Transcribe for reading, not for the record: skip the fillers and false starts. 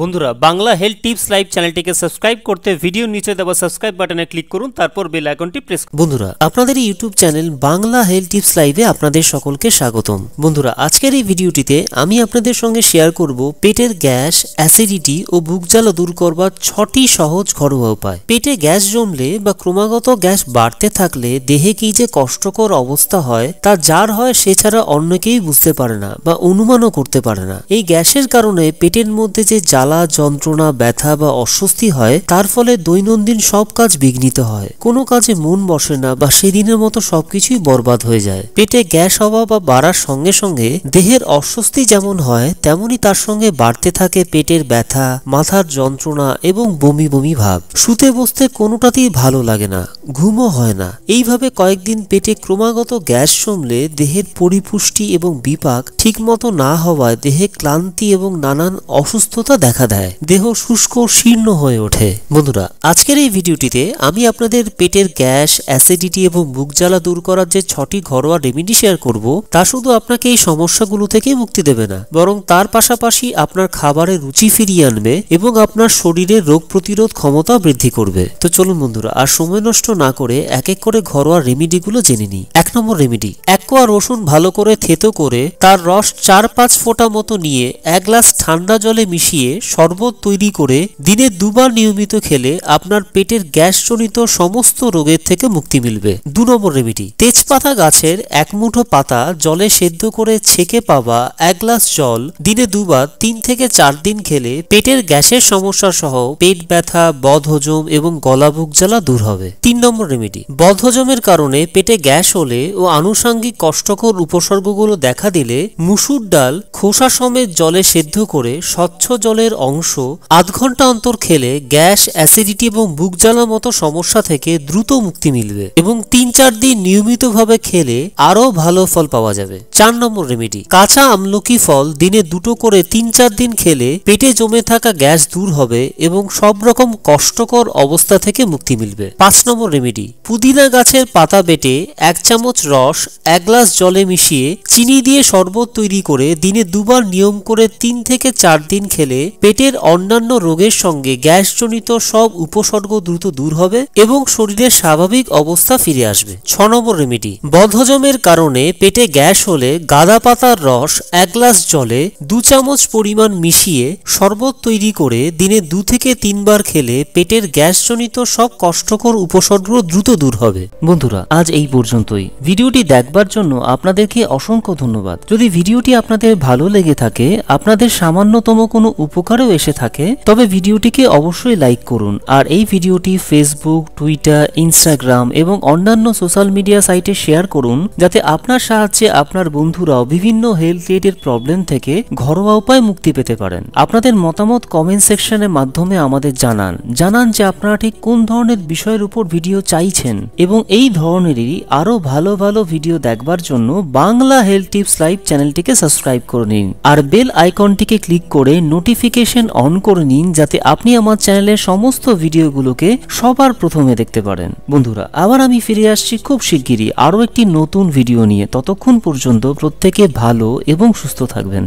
বন্ধুরা Bangla health tips live চ্যানেলটিকে subscribe করতে ভিডিওর নিচে দেওয়া সাবস্ক্রাইব বাটনে ক্লিক করুন, তারপর বেল আইকনটি প্রেস করুন। বন্ধুরা আপনাদের YouTube channel Bangla health tips লাইভে আপনাদের সকলকে স্বাগতম। বন্ধুরা আজকের এই ভিডিওটিতে আমি আপনাদের সঙ্গে শেয়ার করব পেটের গ্যাস, অ্যাসিডিটি ও বুক জ্বালা দূর করবার 6টি সহজ ঘরোয়া উপায়। পেটে গ্যাস জমলে বা ক্রমাগত গ্যাস বাড়তে থাকলে দেহে কি যে কষ্টকর অবস্থা হয় তা যার হয় সে ছাড়া অন্য কেউ বুঝতে পারে না বা অনুমানও করতে পারে না। এই গ্যাসের কারণে পেটের মধ্যে যে জ্বালা, যন্ত্রণা, ব্যথা বা অস্বস্তি হয় তার ফলে দৈনন্দিন সব কাজ বিঘ্নিত হয়, কোনো কাজে মন বসে না বা সেদিনের মতো সবকিছুই বরবাদ হয়ে যায়। পেটে গ্যাস হওয়া বা বাড়ার সঙ্গে সঙ্গে দেহের অস্বস্তি যেমন হয় তেমনি তার সঙ্গে বাড়তে থাকে পেটের ব্যথা, মাথার যন্ত্রণা এবং বমি বমি ভাব। শুতে বসতে কোনোটাতেই ভালো লাগে না, ঘুমও হয় না। এইভাবে কয়েকদিন পেটে ক্রমাগত গ্যাস জমলে দেহের পরিপুষ্টি এবং বিপাক ঠিকমতো না হওয়ায় দেহে ক্লান্তি এবং নানান অসুস্থতা দেখা দেয়, দেহ শুষ্ক শীর্ণ হয়ে ওঠে। বন্ধুরা আজকের এই ভিডিওটিতে আমি আপনাদের পেটের গ্যাস, অ্যাসিডিটি এবং বুক জ্বালা দূর করার যে 6টি ঘরোয়া রেমেডি শেয়ার করব তা শুধু আপনাকে এই সমস্যাগুলো থেকে মুক্তি দেবে না, বরং তার পাশাপাশি আপনার খাবারের রুচি ফিরিয়ে আনবে এবং আপনার শরীরের রোগ প্রতিরোধ ক্ষমতা বৃদ্ধি করবে। তো চলুন বন্ধুরা আর সময় নষ্ট না করে এক এক করে ঘরোয়া রেমেডিগুলো জেনে নিই। 1 নম্বর রেমেডি, 1 কোয়া রসুন ভালো করে থেতো করে তার রস 4-5 ফোঁটা মতো নিয়ে 1 গ্লাস ঠান্ডা জলে মিশিয়ে শরবত তৈরি করে দিনে 2 বার নিয়মিত খেলে আপনার পেটের গ্যাসজনিত সমস্ত রোগের থেকে মুক্তি মিলবে। 2 নম্বর রেমেডি, তেজপাতা গাছের 1 মুঠো পাতা জলে সেদ্ধ করে ছেঁকে পাওয়া 1 গ্লাস জল দিনে 2 বার 3 থেকে 4 দিন খেলে পেটের গ্যাসের সমস্যা সহ পেট ব্যথা, বদহজম এবং গলা বুক জ্বালা দূর হবে। 3 নম্বর রেমেডি, বদহজমের কারণে পেটে গ্যাস হলে ও আনুষঙ্গিক কষ্টকর উপসর্গগুলো দেখা দিলে মুসুর ডাল খোসা সমেত জলে সেদ্ধ করে স্বচ্ছ জলের অংশ আধ ঘন্টা অন্তর খেলে গ্যাস, অ্যাসিডিটি এবং বুক জ্বালা মতো সমস্যা থেকে দ্রুত মুক্তি মিলবে এবং 3-4 দিন নিয়মিতভাবে খেলে আরো ভালো ফল পাওয়া যাবে। 4 নম্বর রেমেডি, কাঁচা আমলকি ফল দিনে 2টো করে 3-4 দিন খেলে পেটে জমে থাকা গ্যাস দূর হবে এবং সব রকম কষ্টকর অবস্থা থেকে মুক্তি মিলবে। 5 নম্বর রেমেডি, পুদিনা গাছের পাতা বেটে 1 চামচ রস 1 গ্লাস জলে মিশিয়ে চিনি দিয়ে শরবত তৈরি করে দিনে 2 বার নিয়ম করে 3 থেকে 4 দিন খেলে পেটের অন্যান্য রোগের সঙ্গে গ্যাসজনিত সব উপসর্গ দ্রুত দূর হবে এবং শরীরের স্বাভাবিক অবস্থা ফিরে আসবে। 6 নম্বর রেমেডি, বদহজমের কারণে পেটে গ্যাস হলে গাঁদা পাতার রস 1 গ্লাস জলে 2 চামচ পরিমাণ মিশিয়ে শরবত তৈরি করে দিনে 2 থেকে 3 বার খেলে পেটের গ্যাসজনিত সব কষ্টকর উপসর্গ দ্রুত দূর হবে। বন্ধুরা আজ এই পর্যন্তই। ভিডিওটি দেখবার জন্য আপনাদেরকে অসংখ্য ধন্যবাদ। যদি ভিডিওটি আপনাদের ভালো লেগে থাকে, আপনাদের সামান্যতম কোনো উপকারও এসে থাকে, তবে ভিডিওটিকে অবশ্যই লাইক করুন আর এই ভিডিওটি ফেসবুক, টুইটার, ইনস্টাগ্রাম এবং অন্যান্য সোশ্যাল মিডিয়া সাইটে শেয়ার করুন, যাতে আপনার সাহায্যে আপনার বন্ধুরাও বিভিন্ন হেলথ রিলেটেড প্রবলেম থেকে ঘরোয়া উপায় মুক্তি পেতে পারেন। আপনাদের মতামত কমেন্ট সেকশনের মাধ্যমে আমাদের জানান যে আপনারা ঠিক কোন ধরনের বিষয়ের উপর ভিডিও চাইছেন এবং এই ধরনেরই আরো ভালো ভালো ভিডিও দেখবার জন্য বাংলা হেলথ টিপস লাইভ চ্যানেলটিকে সাবস্ক্রাইব করে নিন আর বেল আইকনটিকে ক্লিক করে নোটিফিকেশন অন করে নিন, যাতে আপনি আমার চ্যানেলের সমস্ত ভিডিওগুলোকে সবার প্রথমে দেখতে পারেন। বন্ধুরা আবার আমি ফিরে আসছি খুব শিগগিরই আরো একটি নতুন ভিডিও নিয়ে। ততক্ষণ পর্যন্ত প্রত্যেকে ভালো এবং সুস্থ থাকবেন।